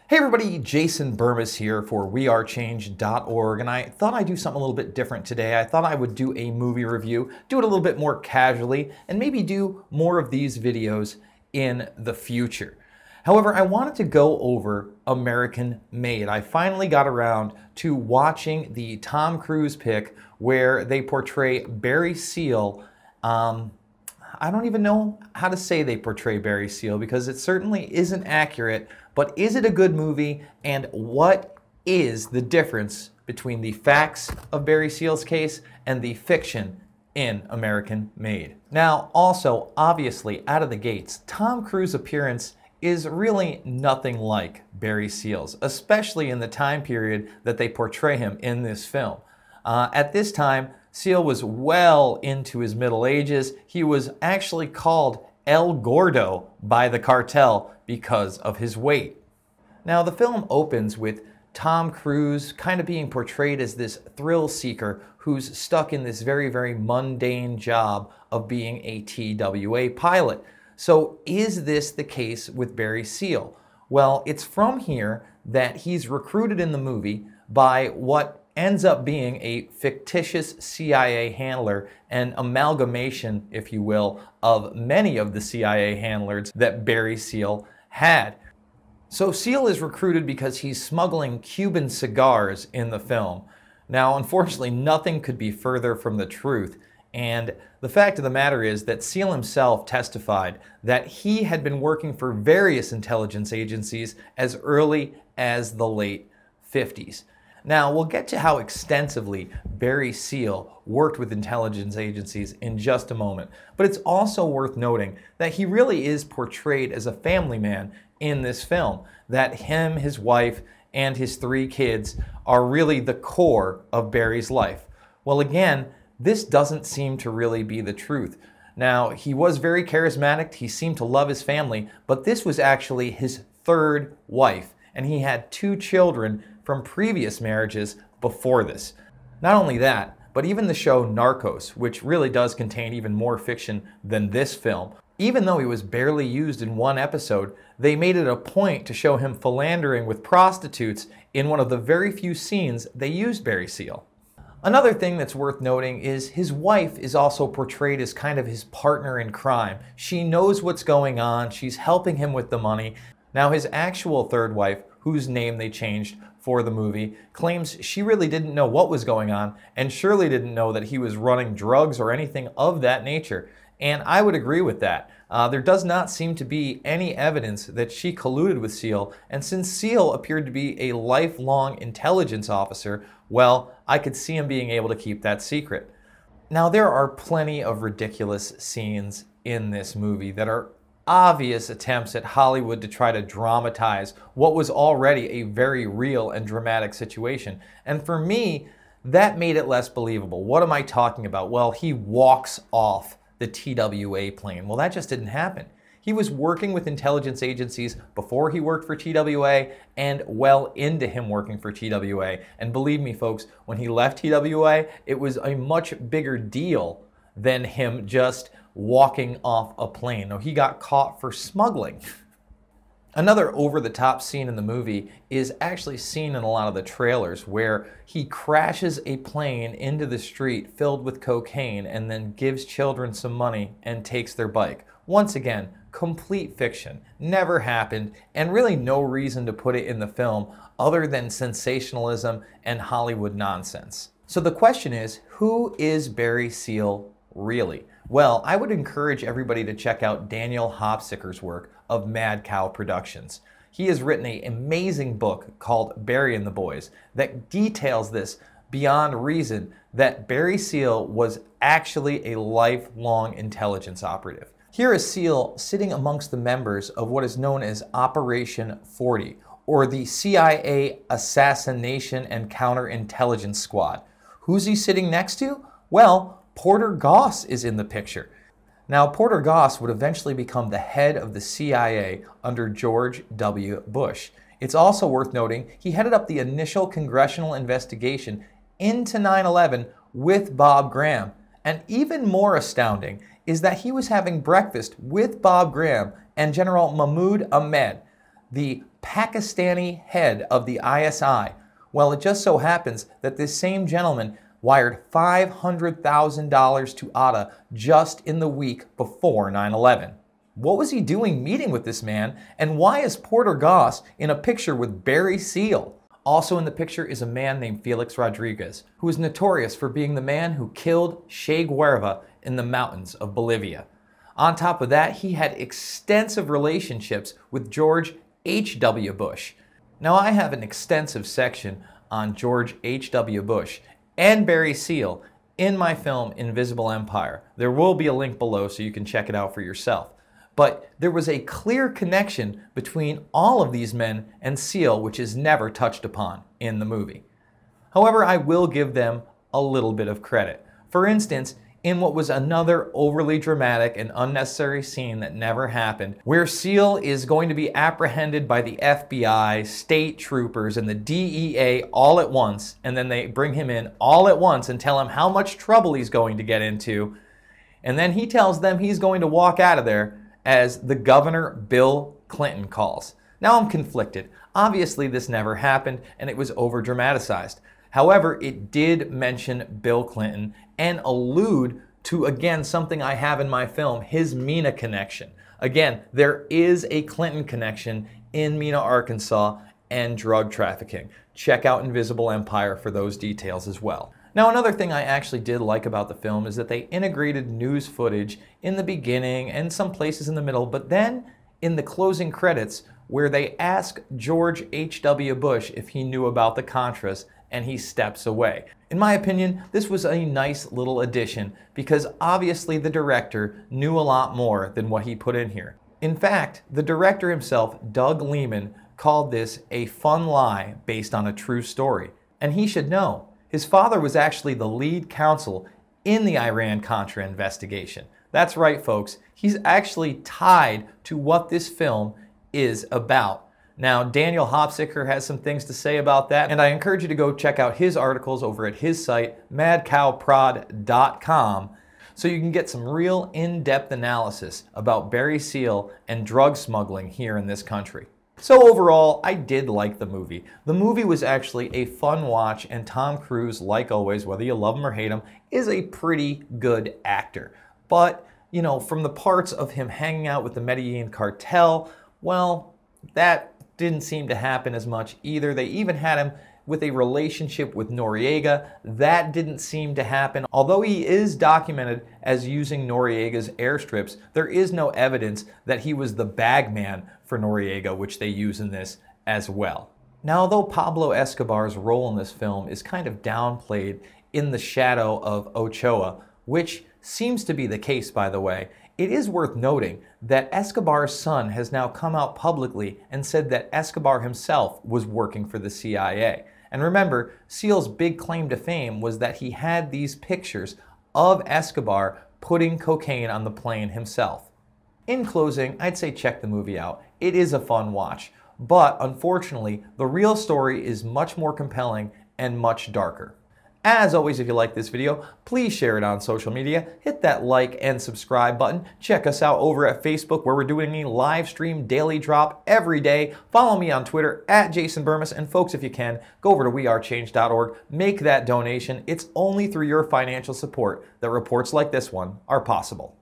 Hey everybody, Jason Bermas here for WeAreChange.org, and I thought I'd do something a little bit different today. I thought I would do a movie review, do it a little bit more casually, and maybe do more of these videos in the future. However, I wanted to go over American Made. I finally got around to watching the Tom Cruise pick where they portray Barry Seal. I don't even know how to say they portray Barry Seal because it certainly isn't accurate, but is it a good movie, and what is the difference between the facts of Barry Seal's case and the fiction in American Made? Now, also, obviously, out of the gates, Tom Cruise's appearance is really nothing like Barry Seal's, especially in the time period that they portray him in this film. At this time, Seal was well into his middle ages. He was actually called El Gordo by the cartel because of his weight. Now, the film opens with Tom Cruise kind of being portrayed as this thrill seeker who's stuck in this very, very mundane job of being a TWA pilot. So is this the case with Barry Seal? Well, it's from here that he's recruited in the movie by what ends up being a fictitious CIA handler, an amalgamation, if you will, of many of the CIA handlers that Barry Seal had. So Seal is recruited because he's smuggling Cuban cigars in the film. Now, unfortunately, nothing could be further from the truth. And the fact of the matter is that Seal himself testified that he had been working for various intelligence agencies as early as the late 50s. Now, we'll get to how extensively Barry Seal worked with intelligence agencies in just a moment, but it's also worth noting that he really is portrayed as a family man in this film, that him, his wife, and his 3 kids are really the core of Barry's life. Well, again, this doesn't seem to really be the truth. Now, he was very charismatic, he seemed to love his family, but this was actually his 3rd wife, and he had 2 children from previous marriages before this. Not only that, but even the show Narcos, which really does contain even more fiction than this film, even though he was barely used in 1 episode, they made it a point to show him philandering with prostitutes in one of the very few scenes they used Barry Seal. Another thing that's worth noting is his wife is also portrayed as kind of his partner in crime. She knows what's going on, she's helping him with the money. Now, his actual 3rd wife, whose name they changed for the movie, claims she really didn't know what was going on and surely didn't know that he was running drugs or anything of that nature. And I would agree with that. There does not seem to be any evidence that she colluded with Seal, and since Seal appeared to be a lifelong intelligence officer, well, I could see him being able to keep that secret. Now, there are plenty of ridiculous scenes in this movie that are obvious attempts at Hollywood to try to dramatize what was already a very real and dramatic situation. And for me, that made it less believable. What am I talking about? Well, he walks off the TWA plane. Well, that just didn't happen. He was working with intelligence agencies before he worked for TWA and well into him working for TWA. And believe me, folks, when he left TWA, it was a much bigger deal than him just walking off a plane. No, he got caught for smuggling. Another over-the-top scene in the movie is actually seen in a lot of the trailers where he crashes a plane into the street filled with cocaine and then gives children some money and takes their bike. Once again, complete fiction. Never happened, and really no reason to put it in the film other than sensationalism and Hollywood nonsense. So the question is, who is Barry Seal really? Well, I would encourage everybody to check out Daniel Hopsicker's work of Mad Cow Productions. He has written an amazing book called Barry and the Boys that details this beyond reason, that Barry Seal was actually a lifelong intelligence operative. Here is Seal sitting amongst the members of what is known as Operation 40, or the CIA Assassination and Counterintelligence Squad. Who's he sitting next to? Well, Porter Goss is in the picture. Now, Porter Goss would eventually become the head of the CIA under George W. Bush. It's also worth noting he headed up the initial congressional investigation into 9/11 with Bob Graham. And even more astounding is that he was having breakfast with Bob Graham and General Mahmoud Ahmed, the Pakistani head of the ISI. Well, it just so happens that this same gentleman wired $500,000 to Atta just in the week before 9/11. What was he doing meeting with this man, and why is Porter Goss in a picture with Barry Seal? Also in the picture is a man named Felix Rodriguez, who is notorious for being the man who killed Che Guevara in the mountains of Bolivia. On top of that, he had extensive relationships with George H.W. Bush. Now, I have an extensive section on George H.W. Bush and Barry Seal in my film Invisible Empire. There will be a link below so you can check it out for yourself. But there was a clear connection between all of these men and Seal, which is never touched upon in the movie. However, I will give them a little bit of credit. For instance, in what was another overly dramatic and unnecessary scene that never happened, where Seal is going to be apprehended by the FBI, state troopers, and the DEA all at once, and then they bring him in all at once and tell him how much trouble he's going to get into, and then he tells them he's going to walk out of there as the Governor Bill Clinton calls. Now I'm conflicted. Obviously this never happened and it was over dramatized. However, it did mention Bill Clinton and allude to, again, something I have in my film, his Mena connection. Again, there is a Clinton connection in Mena, Arkansas, and drug trafficking. Check out Invisible Empire for those details as well. Now, another thing I actually did like about the film is that they integrated news footage in the beginning and some places in the middle, but then in the closing credits where they ask George H.W. Bush if he knew about the Contras, and he steps away. In my opinion, this was a nice little addition because obviously the director knew a lot more than what he put in here. In fact, the director himself, Doug Lehman, called this a fun lie based on a true story. And he should know. His father was actually the lead counsel in the Iran-Contra investigation. That's right, folks. He's actually tied to what this film is about. Now, Daniel Hopsicker has some things to say about that, and I encourage you to go check out his articles over at his site, madcowprod.com, so you can get some real in-depth analysis about Barry Seal and drug smuggling here in this country. So overall, I did like the movie. The movie was actually a fun watch, and Tom Cruise, like always, whether you love him or hate him, is a pretty good actor. But, you know, from the parts of him hanging out with the Medellin cartel, well, that didn't seem to happen as much either. They even had him with a relationship with Noriega. That didn't seem to happen. Although he is documented as using Noriega's airstrips, there is no evidence that he was the bagman for Noriega, which they use in this as well. Now, although Pablo Escobar's role in this film is kind of downplayed in the shadow of Ochoa, which seems to be the case, by the way, it is worth noting that Escobar's son has now come out publicly and said that Escobar himself was working for the CIA. And remember, Seal's big claim to fame was that he had these pictures of Escobar putting cocaine on the plane himself. In closing, I'd say check the movie out. It is a fun watch, but unfortunately, the real story is much more compelling and much darker. As always, if you like this video, please share it on social media, hit that like and subscribe button, check us out over at Facebook where we're doing a live stream daily drop every day, follow me on Twitter at Jason Bermas, and folks, if you can, go over to WeAreChange.org, make that donation. It's only through your financial support that reports like this one are possible.